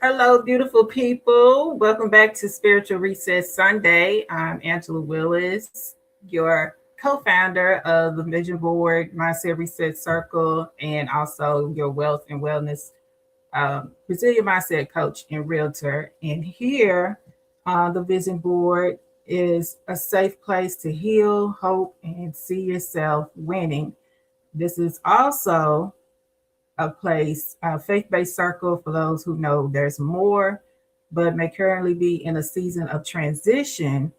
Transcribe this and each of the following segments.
Hello, beautiful people. Welcome back to Spiritual Reset Sunday. I'm Angela Willis, your co founder of the Vision Board Mindset Reset Circle, and also your wealth and wellness resilient mindset coach and realtor. And here, the Vision Board is a safe place to heal, hope, and see yourself winning. This is also a place, a faith based circle for those who know there's more, but may currently be in a season of transition,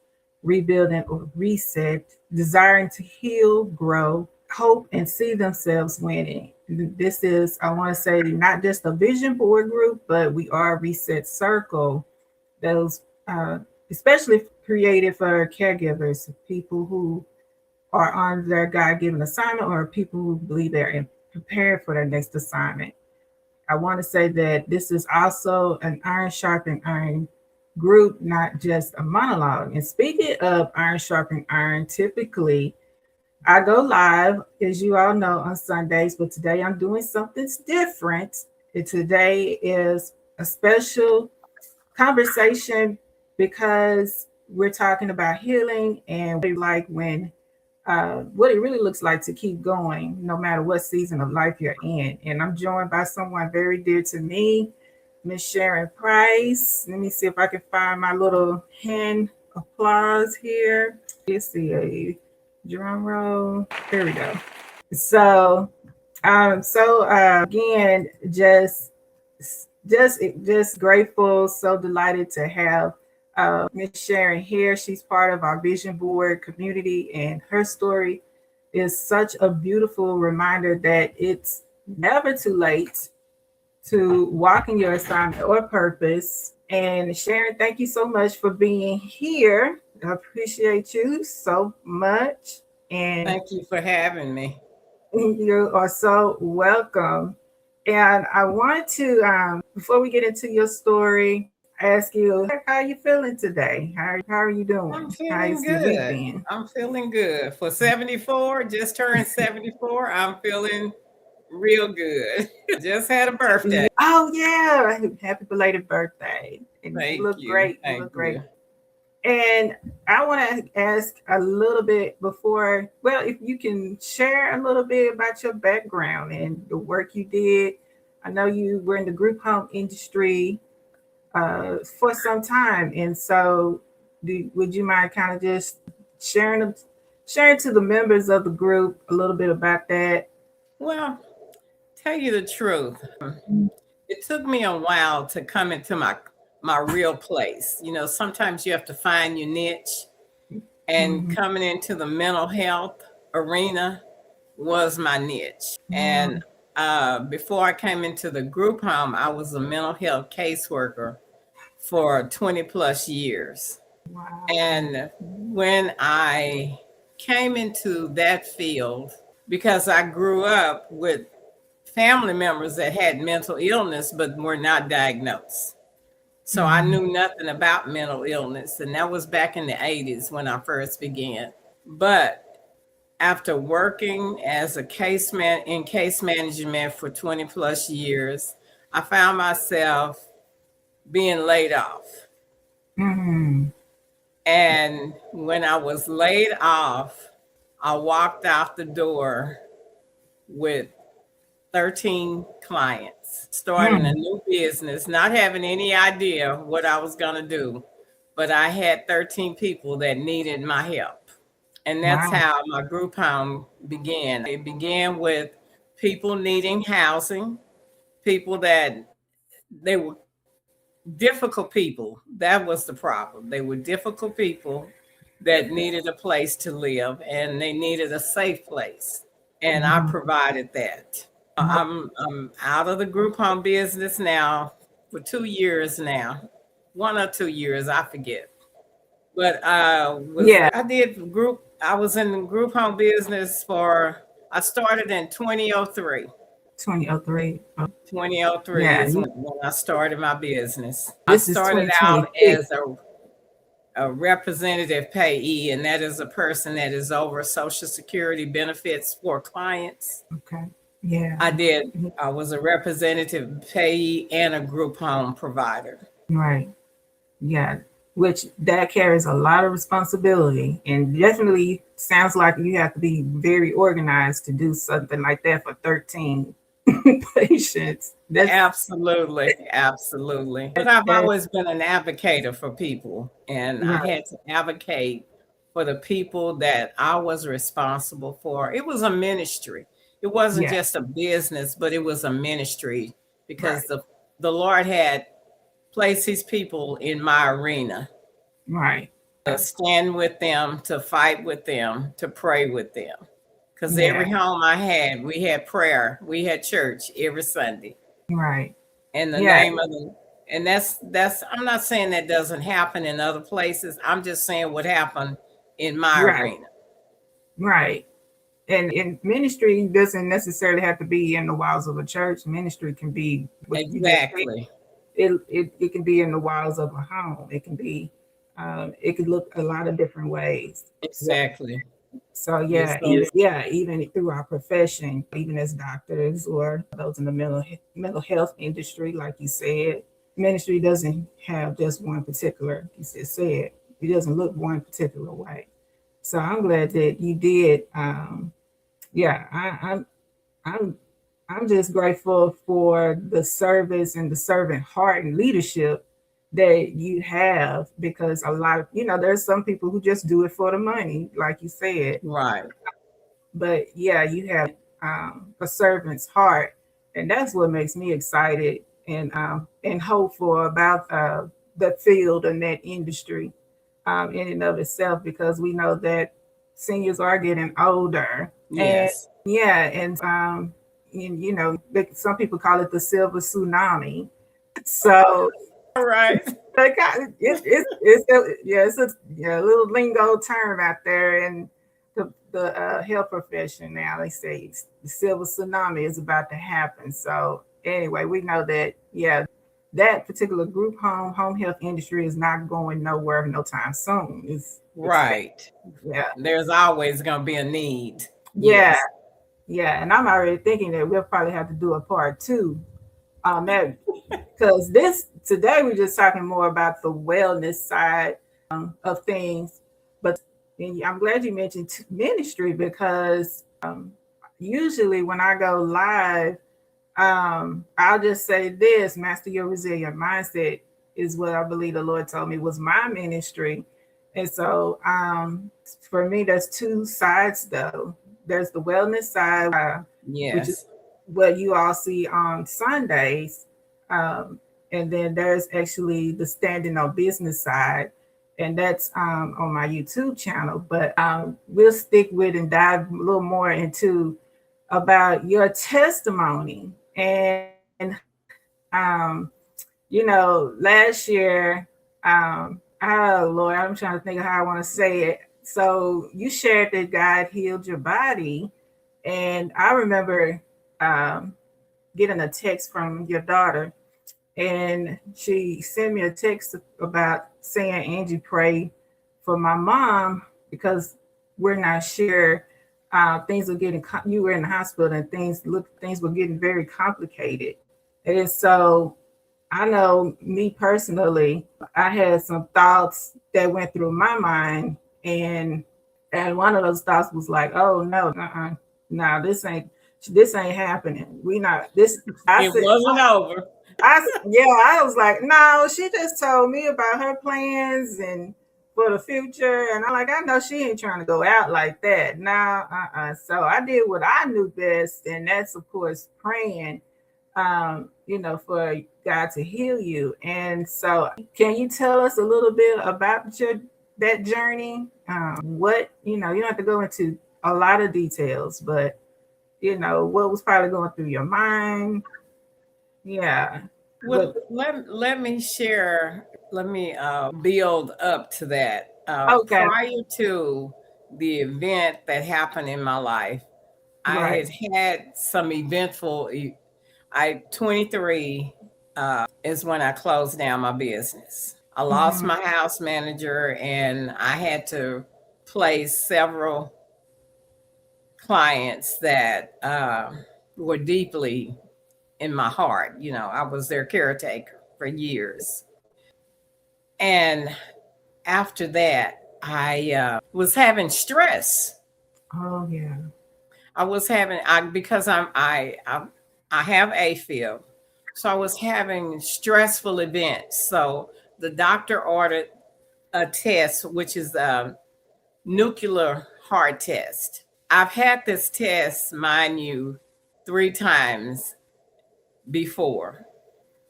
rebuilding or reset, desiring to heal, grow, hope, and see themselves winning. This is, I want to say, not just a vision board group, but we are a reset circle. Those, especially created for caregivers, people who are on their God given assignment or people who believe they're prepared for their next assignment. I want to say that this is also an iron sharpening iron group, not just a monologue. And speaking of iron sharpening iron, typically I go live, as you all know, on Sundays, but today I'm doing something different. And today is a special conversation because we're talking about healing and like when what it really looks like to keep going no matter what season of life you're in. And I'm joined by someone very dear to me, Miss Sharon Price. Let me see if I can find my little hand applause here. Let's see a drum roll. There we go. So, again, just grateful, so delighted to have Miss Sharon here. She's part of our vision board community, and her story is such a beautiful reminder that it's never too late to walk in your assignment or purpose. And Sharon, thank you so much for being here. I appreciate you so much. And Thank you for having me. you are so welcome. And I want to, before we get into your story, ask you, how are you feeling today? How are you I'm doing? feeling How's your week good. been? I'm feeling good. For 74, just turned 74, I'm feeling real good. Just had a birthday. Oh yeah, happy belated birthday! And you Thank look you. great. You Thank look great. you. And I want to ask a little bit before, well, if you can share a little bit about your background and the work you did. I know you were in the group home industry for some time, and so would you mind kind of just sharing sharing to the members of the group a little bit about that? Well, tell you the truth, it took me a while to come into my real place. Sometimes you have to find your niche, and Mhm. coming into the mental health arena was my niche. And Mhm. before I came into the group home, I was a mental health caseworker for 20 plus years. Wow. And when I came into that field, because I grew up with family members that had mental illness but were not diagnosed. So I Mhm. knew nothing about mental illness. And that was back in the 80s when I first began. But after working as a in case management for 20 plus years, I found myself being laid off. Mhm. And when I was laid off, I walked out the door with 13 clients, starting a Mhm. new business, not having any idea what I was going to do. But I had 13 people that needed my help. And that's Wow. how my group home began. It began with people needing housing, people that they were difficult people. That was the problem. They were difficult people that needed a place to live and they needed a safe place. And I Mhm. provided that. I'm out of the group home business now for 2 years now, 1 or 2 years, I forget. But Yeah. I was in the group home business I started in 2003. 2003. 2003 Yeah. is when I started my business. I This is started out 2026. as a representative payee, and that is a person that is over Social Security benefits for clients. Okay. Yeah. I did. Mhm. I was a representative payee and a group home provider. Right. Yeah. Which that carries a lot of responsibility and definitely sounds like you have to be very organized to do something like that for 13 patients. Absolutely, absolutely. But I've That always been an advocate for people, and I right. had to advocate for the people that I was responsible for. It was a ministry. It wasn't Yeah. just a business, but it was a ministry because Right. the Lord had placed His people in my arena Right. to stand with them, to fight with them, to pray with them. Because Yeah. every home I had, we had prayer, we had church every Sunday. Right. And the Yeah. name of the and that's I'm not saying that doesn't happen in other places. I'm just saying what happened in my Right. arena. Right. And ministry doesn't necessarily have to be in the walls of a church. Ministry can be what you just said. Exactly. It can be in the walls of a home. It can be it could look a lot of different ways. Yeah. Exactly. So You're yeah, so even through our profession, even as doctors or those in the mental health industry, like you said, ministry doesn't have just one particular. You just said it doesn't look one particular way. So I'm glad that you did. Yeah, I'm I'm just grateful for the service and the servant heart and leadership that you have because a lot of there's some people who just do it for the money, like you said. right. But yeah, you have a servant's heart, and that's what makes me excited and hopeful about the field and that industry in and of itself because we know that seniors are getting older, and Yes. yeah, and some people call it the silver tsunami. So All right. it's a yeah, little lingo term out there in the health profession now. They say the silver tsunami is about to happen. So anyway, we know that that particular group home health industry is not going nowhere no time soon. It's expect Right. yeah There's always gonna be a need. yeah Yes. yeah, and I'm already thinking that we'll probably have to do a part two on that because this today we're just talking more about the wellness side of things. But and I'm glad you mentioned ministry because usually when I go live, I'll just say this: master your resilient mindset is what I believe the Lord told me was my ministry. And so for me, there's two sides though. There's the wellness side, which is Yes. what you all see on Sundays. Um, and then there's actually the standing on business side, and that's on my YouTube channel. But we'll stick with and dive a little more into about your testimony. And last year, oh Lord, I'm trying to think of how I want to say it. So you shared that God healed your body, and I remember um, getting a text from your daughter, and she sent me a text about saying, Angie, pray for my mom because we're not sure. Things were getting, you were in the hospital and things were getting very complicated. And so I know me personally, I had some thoughts that went through my mind, and and one of those thoughts was like, "Oh no, no, this ain't happening. We not this." I It said, wasn't over. yeah, I was like, no, she just told me about her plans and for the future, and I'm like, I know she ain't trying to go out like that. No, So I did what I knew best, and that's of course praying, for God to heal you. And so, can you tell us a little bit about your that journey? What you don't have to go into a lot of details, but what was probably going through your mind. Yeah. Well, What let me share. Let me build up to that. Okay. Prior to the event that happened in my life, I Right. had some eventful. I 23 is when I closed down my business. I lost Mhm. my house manager, and I had to place several clients that were deeply in my heart. I was their caretaker for years. And after that, I was having stress. Oh yeah. I was having because I have AFib, so I was having stressful events. So the doctor ordered a test, which is a nuclear heart test. I've had this test, mind you, 3 times before,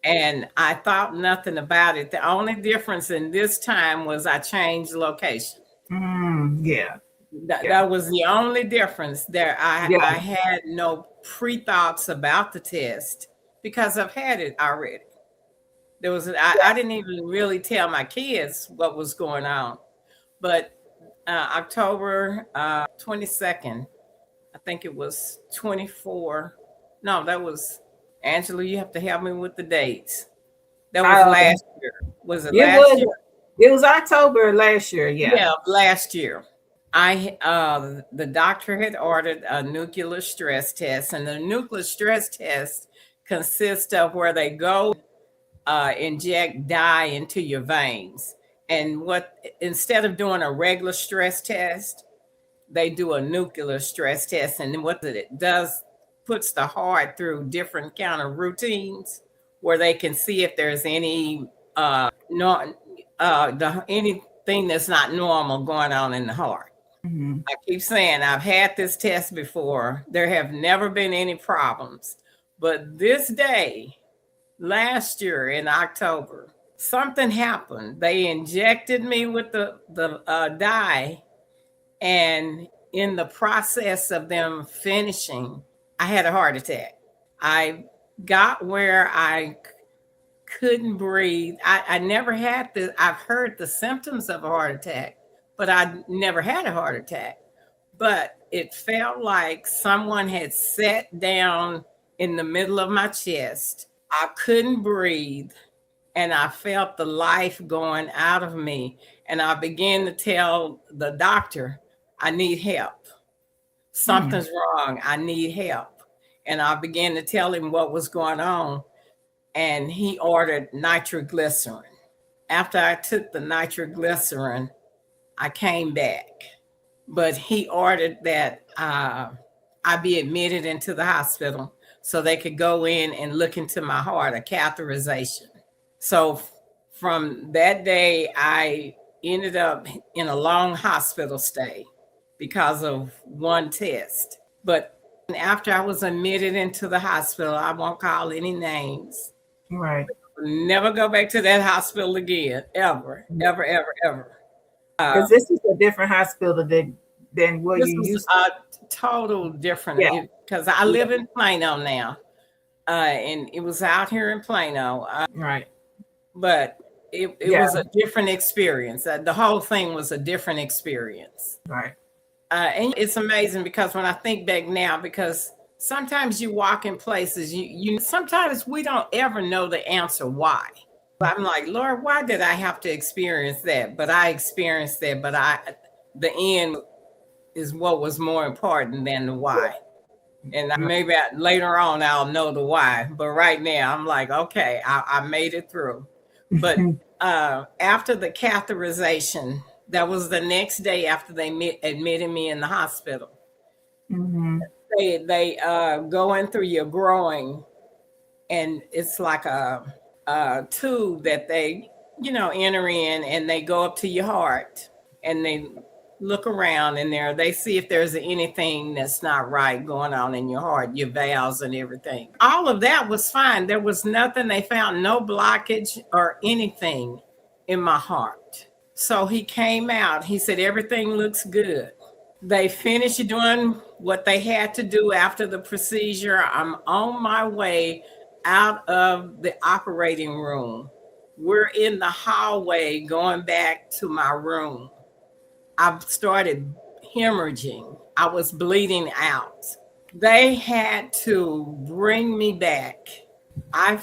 and I thought nothing about it. The only difference in this time was I changed location. Yeah. That, Yeah. that was the only difference there. I Yeah. had no pre-thoughts about the test because I've had it already. I didn't even really tell my kids what was going on. But October 22nd, I think it was 24. No, that was Angela. You have to help me with the dates. That was Um, last year. Was it it last year? was it was October last year. Yeah. Yeah, last year. The doctor had ordered a nuclear stress test, and the nuclear stress test consists of where they go inject dye into your veins. And what instead of doing a regular stress test, they do a nuclear stress test. And what it does puts the heart through different kind of routines where they can see if there's any no anything that's not normal going on in the heart. Mhm. I keep saying I've had this test before. There have never been any problems. But this day, last year in October, something happened. They injected me with the dye, and in the process of them finishing, I had a heart attack. I got where I couldn't breathe. I never had I've heard the symptoms of a heart attack, but I never had a heart attack. But it felt like someone had sat down in the middle of my chest. I couldn't breathe, and I felt the life going out of me. And I began to tell the doctor, I need help. Mm. Something's wrong. I need help. And I began to tell him what was going on, and he ordered nitroglycerin. After I took the nitroglycerin, I came back, but he ordered that I be admitted into the hospital so they could go in and look into my heart, a catheterization. So from that day, I ended up in a long hospital stay because of one test. But after I was admitted into the hospital, I won't call any names. Right. Never go back to that hospital again, ever, ever, ever, ever. Because this is a different hospital than what This you was used to. a total different Yeah. because I Yeah. live in Plano now, and it was out here in Plano. Right. But it Yeah. was a different experience. The whole thing was a different experience. Right. And it's amazing because when I think back now, because sometimes you walk in places, sometimes we don't ever know the answer why. I'm like, Lord, why did I have to experience that? But I experienced that, but the end is what was more important than the why. And maybe later on I'll know the why. But right now I'm like, okay, I made it through. But after the catheterization, that was the next day after they admitted me in the hospital. Mm-hmm. They go in through your groin, and it's like a tube that they enter in, and they go up to your heart, and they look around in there. They see if there's anything that's not right going on in your heart, your valves and everything. All of that was fine. There was nothing. They found no blockage or anything in my heart. So he came out. He said, everything looks good. They finished doing what they had to do after the procedure. I'm on my way out of the operating room. We're in the hallway going back to my room. I've started hemorrhaging. I was bleeding out. They had to bring me back. I'm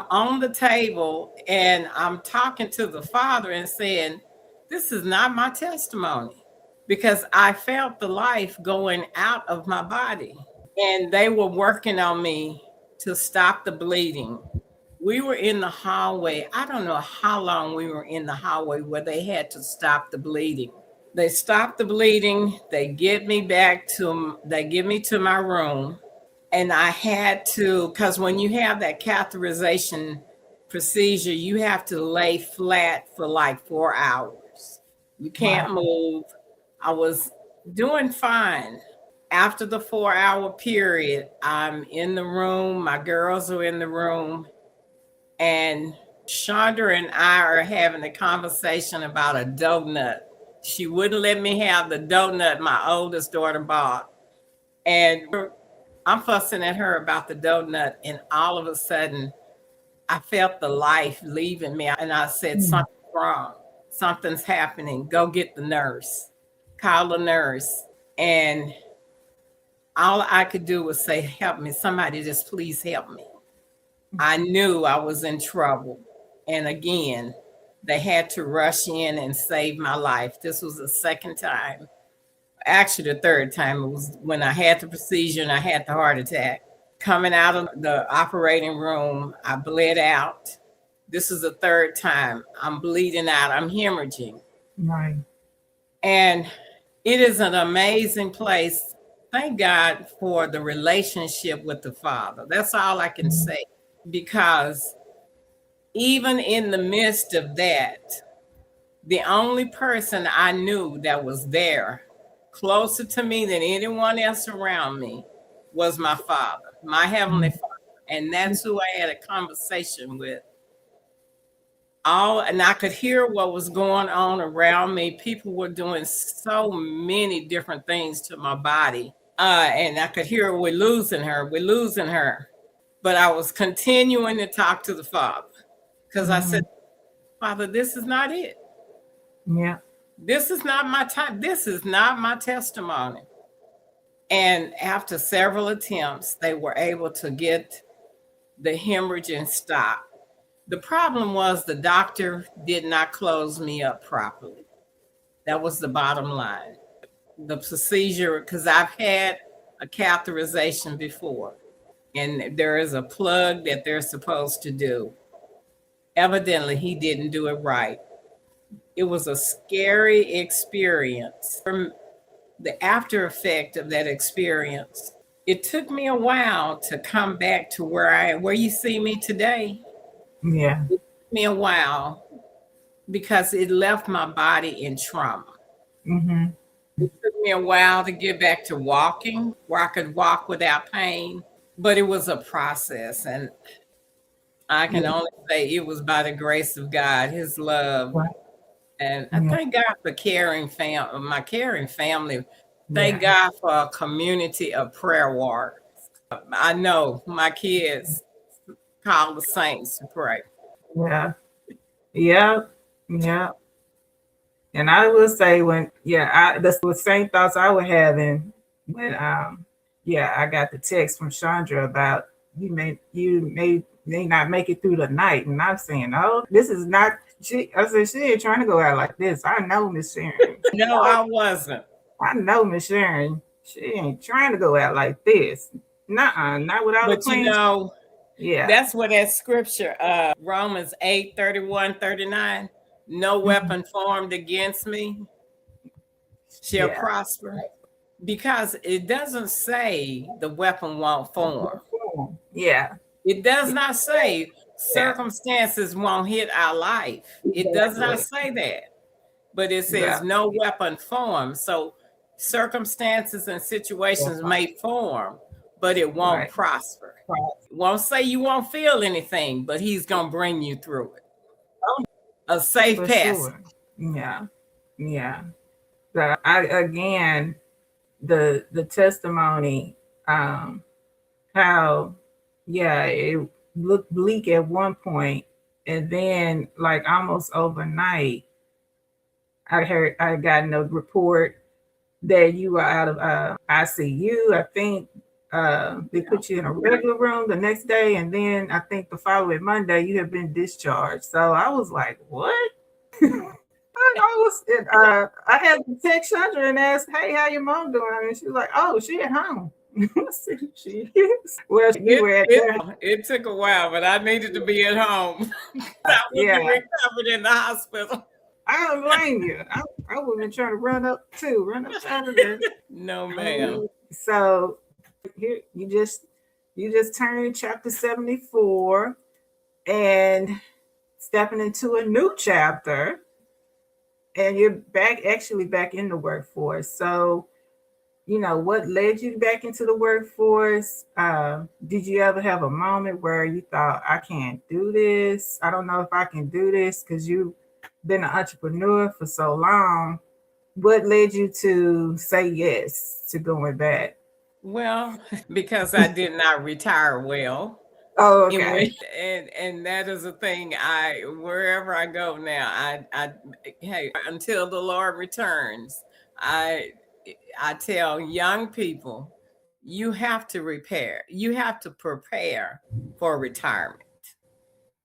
on the table and I'm talking to the father and saying, this is not my testimony, because I felt the life going out of my body. and they were working on me to stop the bleeding. We were in the hallway. I don't know how long we were in the hallway where they had to stop the bleeding. They stopped the bleeding. They give me to my room. And I had to, because when you have that catheterization procedure, you have to lay flat for like 4 hours. You can't Wow. move. I was doing fine. After the 4 hour period, I'm in the room. My girls are in the room. And Chandra and I are having a conversation about a donut. She wouldn't let me have the donut my oldest daughter bought. And I'm fussing at her about the donut. And all of a sudden, I felt the life leaving me. And I said, Mm. something's wrong. Something's happening. Go get the nurse. Call the nurse. And all I could do was say, help me. Somebody just please help me. I knew I was in trouble. And again, they had to rush in and save my life. This was the second time. Actually, the third time. It was when I had the procedure and I had the heart attack. Coming out of the operating room, I bled out. This is the third time. I'm bleeding out. I'm hemorrhaging. Right. And it is an amazing place. Thank God for the relationship with the Father. That's all I can Mhm. say. Because even in the midst of that, the only person I knew that was there, closer to me than anyone else around me, was my Father, my Heavenly Mm. Father. And that's who I had a conversation with. And I could hear what was going on around me. People were doing so many different things to my body. And I could hear, we're losing her, we're losing her. But I was continuing to talk to the Father because I said, Mhm. Father, this is not it. Yeah. This is not my time. This is not my testimony. And after several attempts, they were able to get the hemorrhaging stopped. The problem was the doctor did not close me up properly. That was the bottom line. The procedure, because I've had a catheterization before, and there is a plug that they're supposed to do. Evidently, he didn't do it right. It was a scary experience. From the after effect of that experience, it took me a while to come back to where you see me today. Yeah. It took me a while because it left my body in trauma. Mhm. It took me a while to get back to walking, where I could walk without pain, but it was a process. And I can Yeah. only say it was by the grace of God, His love. Right. And I Yeah. thank God for my caring family. Thank Yeah. God for a community of prayer warriors. I know my kids call the saints to pray. Yeah. Yeah. Yeah. And I will say when, yeah, that's the same thoughts I was having when, yeah, I got the text from Chandra about you may not make it through the night, and I'm saying, oh, this is not. She, I said, she ain't trying to go out like this. I know Miss Sharon. No, I wasn't. I know Miss Sharon. She ain't trying to go out like this. Nuh-uh, not without a But clean. Yeah. that's what that scripture, Romans 8:31-39, no Mhm. weapon formed against me shall Yeah. prosper. Because it doesn't say the weapon won't form. Yeah. It does not say Yeah. circumstances won't hit our life. It does not Exactly. say that. But it says Yeah. no weapon formed. So circumstances and Yeah. situations may form, but it won't Right. prosper. Right. It won't say you won't feel anything, but He's going to bring you through it. Oh, A safe for passage. sure. Yeah. Yeah. But I again the testimony, how yeah, it looked bleak at one point, and then like almost overnight I got a report that you were out of ICU. I think they put you in a regular room the next day, and then I think the following Monday you have been discharged. So I was like, what? I had to text Chandra and ask, "Hey, how your mom doing?" And she was like, "Oh, she at home." She is. Well, you were at that. It took a while, but I needed to be at home. I wouldn't have Yeah, recovered in the hospital. I don't blame you. I would have been trying to run up too, run up out of there. No, ma'am. So here you just turned chapter 74 and stepping into a new chapter, and you're back in the workforce. So what led you back into the workforce? Did you ever have a moment where you thought, I can't do this, I don't know if I can do this, because you've been an entrepreneur for so long? What led you to say yes to going back? Well, because I did not retire well. Oh, And okay. and that is a thing. I wherever I go now, I hey, until the Lord returns, I I tell young people, you have to repair. You have to prepare for retirement.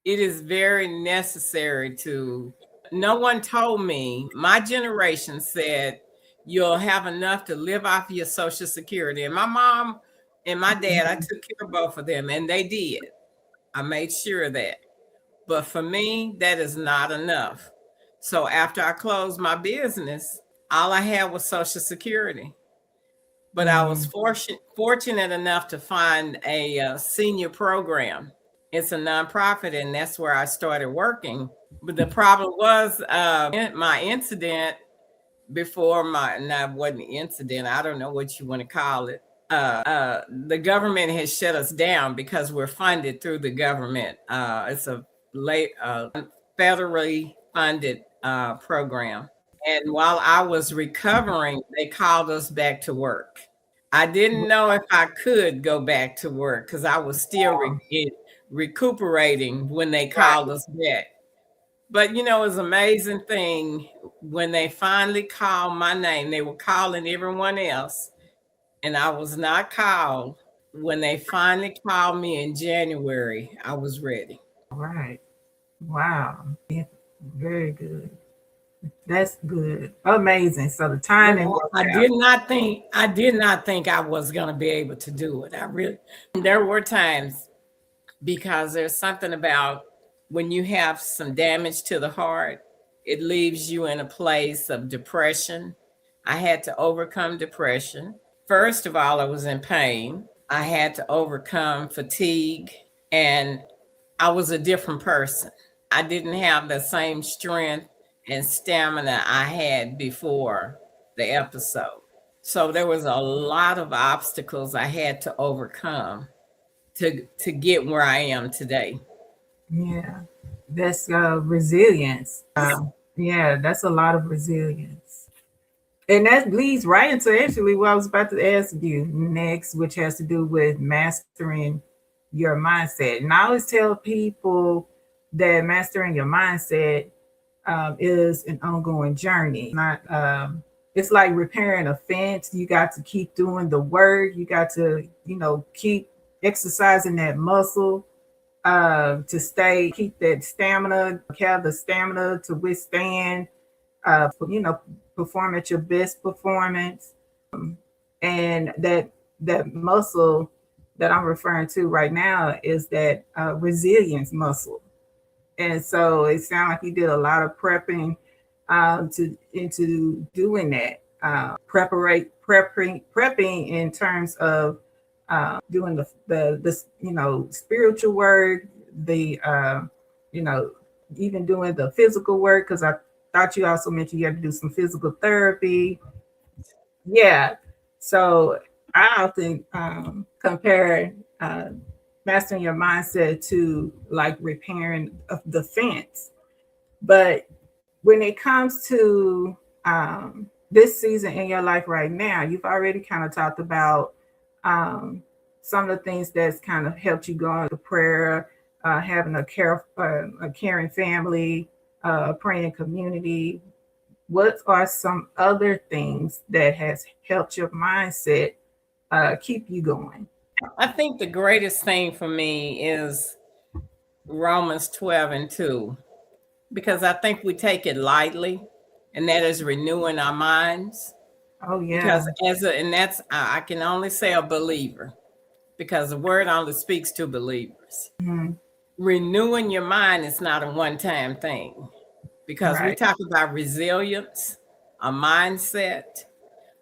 It is very necessary to. No one told me. My generation said you'll have enough to live off your Social Security. And my mom and my dad, I took care of both of them, and they did. I made sure of that. But for me, that is not enough. So after I closed my business, all I had was Social Security. But I was Mm, fortunate enough to find a senior program. It's a nonprofit, and that's where I started working. But the problem was my incident before my, not wasn't an incident, I don't know what you want to call it. The government has shut us down because we're funded through the government. It's a late federally funded program. And while I was recovering, they called us back to work. I didn't know if I could go back to work because I was still recuperating when they called right. us back. But it's an amazing thing when they finally called my name. They were calling everyone else, and I was not called. When they finally called me in January, I was ready. Right. Wow. Yeah, very good. That's good. Amazing. So the timing worked out. I did not think I was going to be able to do it. I really there were times, because there's something about when you have some damage to the heart, it leaves you in a place of depression. I had to overcome depression. First of all, I was in pain. I had to overcome fatigue, and I was a different person. I didn't have the same strength and stamina I had before the episode. So there was a lot of obstacles I had to overcome to get where I am today. Yeah. That's resilience. Yeah, that's a lot of resilience. And that leads right into actually what I was about to ask you next, which has to do with mastering your mindset. And I always tell people that mastering your mindset is an ongoing journey. Not it's like repairing a fence. You got to keep doing the work. You got to, keep exercising that muscle to keep that stamina, have the stamina to withstand, perform at your best performance. And that muscle that I'm referring to right now is that resilience muscle. And so it sounds like you did a lot of prepping to into doing that. Prepping in terms of doing the spiritual work, the you know even doing the physical work, because I thought you also mentioned you had to do some physical therapy. Yeah. So I often compare mastering your mindset to like repairing the fence. But when it comes to this season in your life right now, you've already kind of talked about um, some of the things that's kind of helped you go into prayer, having a caring family, a praying community. What are some other things that has helped your mindset keep you going? I think the greatest thing for me is Romans 12 and 2, because I think we take it lightly, and that is renewing our minds. Oh because yeah. and that's I can only say a believer because the word only speaks to believers. Hmm. Renewing your mind is not a one-time thing because we Right. talk about resilience, a mindset.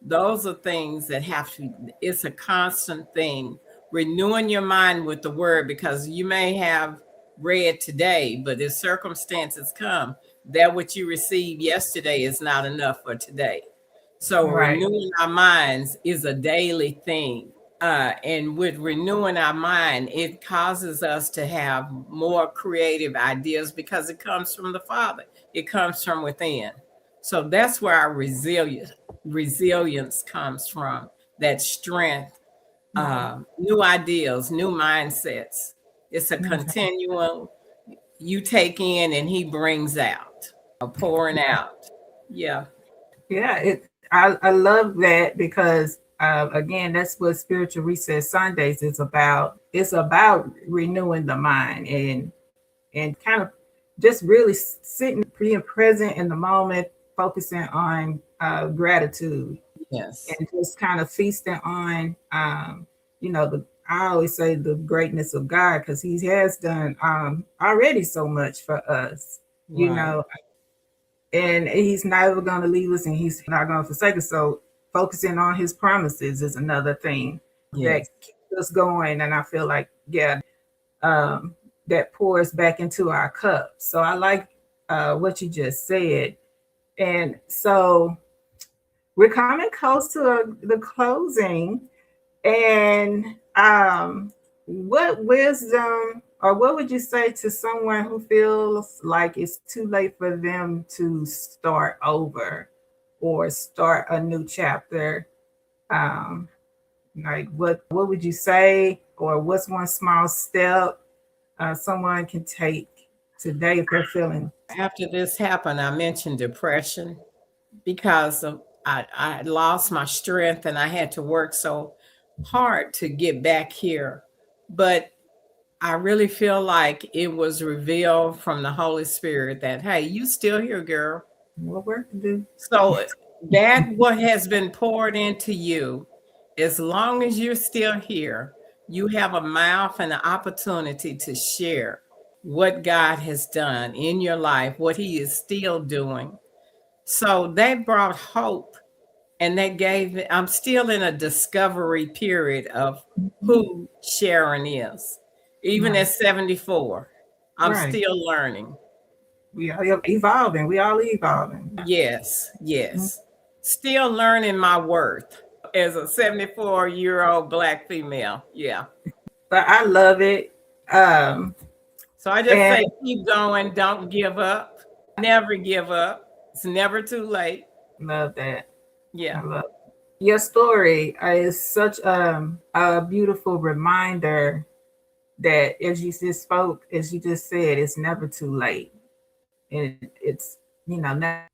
Those are things that have to, it's a constant thing. Renewing your mind with the word because you may have read today, but if circumstances come, that what you received yesterday is not enough for today. So Right. renewing our minds is a daily thing. And with renewing our mind, it causes us to have more creative ideas because it comes from the Father. It comes from within. So that's where our resilience comes from. That strength, new ideas, new mindsets. It's a Okay. continuum you take in and he brings out, pouring out. Yeah. Yeah, I love that because again, that's what Spiritual Reset Sundays is about. It's about renewing the mind and kind of just really sitting, being present in the moment, focusing on gratitude Yes. and just kind of feasting on, the I always say the greatness of God because He has done already so much for us, you Right. know, and He's never going to leave us and He's not going to forsake us. So focusing on His promises is another thing that Yes. keeps us going. And I feel like, yeah, um, that pours back into our cup. So I like what you just said. And so we're coming close to the closing. And what wisdom or what would you say to someone who feels like it's too late for them to start over or start a new chapter? Um, like what would you say, or what's one small step someone can take today if they're feeling? After this happened, I mentioned depression because I lost my strength and I had to work so hard to get back here. But I really feel like it was revealed from the Holy Spirit that, hey, you still here, girl. More work to do. So that what has been poured into you, as long as you're still here, you have a mouth and an opportunity to share what God has done in your life, what He is still doing. So that brought hope and that gave me, I'm still in a discovery period of Mhm. who Sharon is. Even Right. at 74, I'm Right. still learning. We are evolving. We all evolving. Yes, Mhm. yes. Still learning my worth as a 74-year-old Black female. Yeah. But I love it. Um, So I just and say keep going, don't give up. Never give up. It's never too late. love that. I Yeah. love your story is such a beautiful reminder that as you just spoke, as you just said, it's never too late. And it's never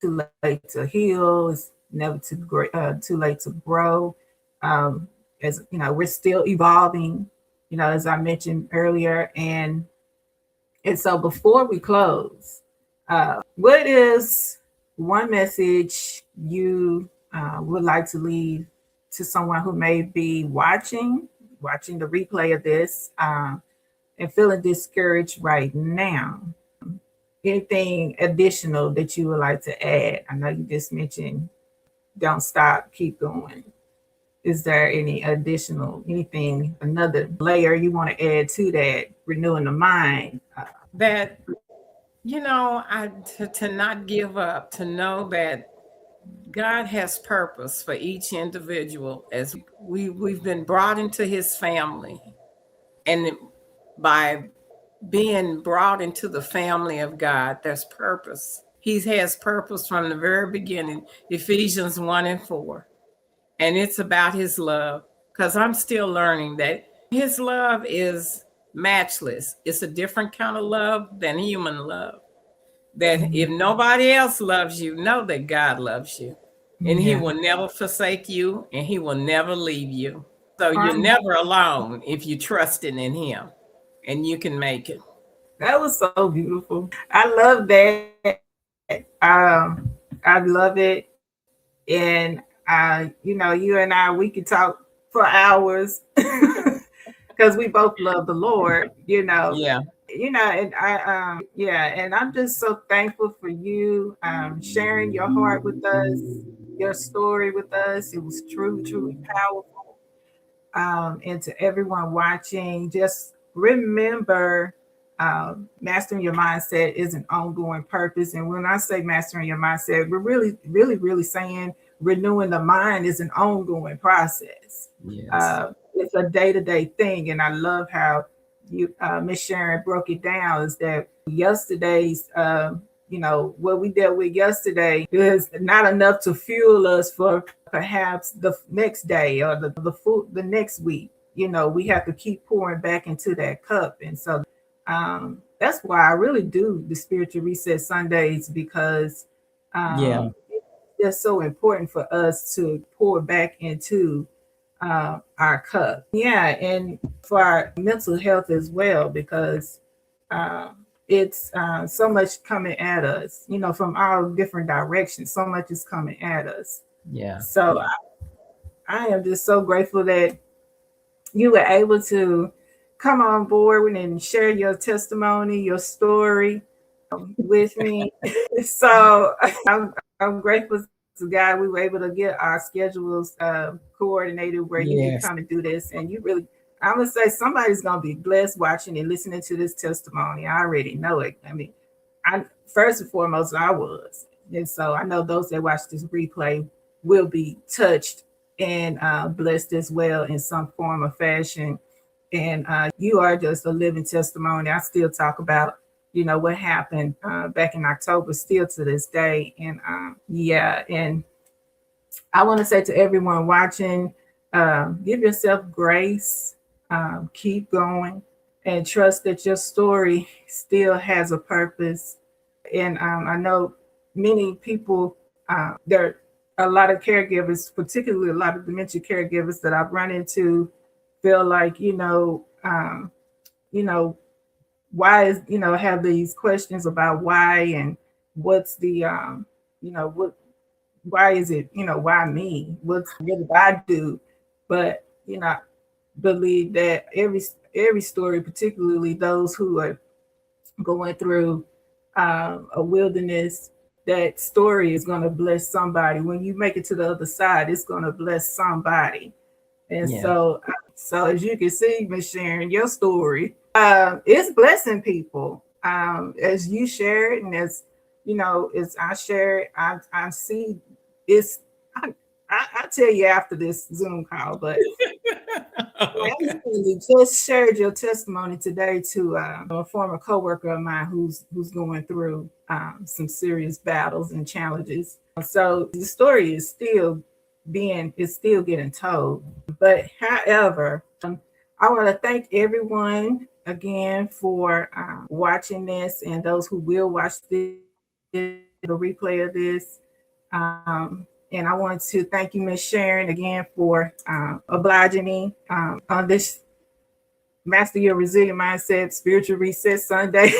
too late to heal. It's never too late to grow. Um, as we're still evolving. As I mentioned earlier, and so before we close, what is one message you would like to leave to someone who may be watching the replay of this and feeling discouraged right now? Anything additional that you would like to add? I know you just mentioned don't stop, keep going. Is there any additional, anything, another layer you want to add to that, renewing the mind? That, to not give up, to know that God has purpose for each individual as we've been brought into his family. And by being brought into the family of God, there's purpose. He has purpose from the very beginning, Ephesians 1 and 4. And it's about his love because I'm still learning that his love is matchless. It's a different kind of love than human love. That if nobody else loves you, know that God loves you. And he Yeah. will never forsake you and he will never leave you. So you're Um, never alone if you're trusting in him and you can make it. that was so beautiful. I love that. I love it. And you and I, we could talk for hours because we both love the Lord, Yeah. and yeah, and I'm just so thankful for you sharing your heart with us, your story with us. It was truly, truly powerful. And to everyone watching, just remember mastering your mindset is an ongoing purpose. And when I say mastering your mindset, we're really, really, really saying renewing the mind is an ongoing process. Yes. It's a day to day thing. And I love how Miss Sharon, broke it down is that yesterday's, what we dealt with yesterday is not enough to fuel us for perhaps the next day or the next week. We have to keep pouring back into that cup. And so that's why I really do the spiritual reset Sundays, because Yeah. it's just so important for us to pour back into our cup. Yeah, and for our mental health as well, because uh, it's so much coming at us, from all different directions. So much is coming at us. Yeah. So I am just so grateful that you were able to come on board and share your testimony, your story with me. So I'm grateful to God we were able to get our schedules coordinated where you could Yes. come and do this. And you really, I'm gonna say somebody's gonna be blessed watching and listening to this testimony. I already know it. I mean, I first and foremost I was, and so I know those that watch this replay will be touched and blessed as well in some form or fashion. And you are just a living testimony. I still talk about what happened back in October, still to this day. And yeah, and I want to say to everyone watching, give yourself grace, keep going, and trust that your story still has a purpose. And I know many people, there are a lot of caregivers, particularly a lot of dementia caregivers that I've run into, feel like, you know, why is, have these questions about why and what's the, what, why is it, why me? What did I do? But, believe that every story, particularly those who are going through a wilderness, that story is going to bless somebody. When you make it to the other side, it's going to bless somebody. And Yeah. so as you can see, Miss Sharon, your story is blessing people. As you share it, and as I share it, I see it's. I, I tell you after this Zoom call, but I Okay. actually just shared your testimony today to a former coworker of mine who's going through some serious battles and challenges. So the story is still getting told. But however, I want to thank everyone again for watching this, and those who will watch this, the replay of this. And I want to thank you, Miss Sharon, again for obliging me on this Master Your Resilient Mindset Spiritual Reset Sunday.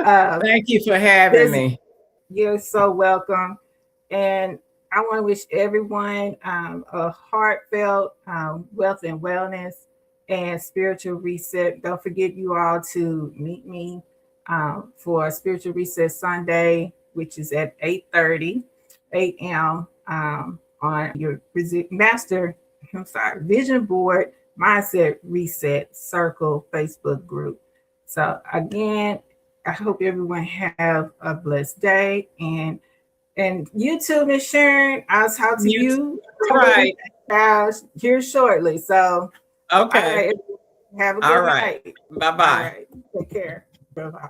uh, Thank you for having this me. You're so welcome. And I want to wish everyone a heartfelt wealth and wellness and spiritual reset. Don't forget, you all, to meet me for Spiritual Reset Sunday, which is at 8:30 a.m. On your master, vision board mindset reset circle Facebook group. So again, I hope everyone have a blessed day, and you too, Miss Sharon. I'll talk to You you all right. here shortly. So, all Okay. right, have a All good right. night. All Bye-bye. right, take care. Bye bye.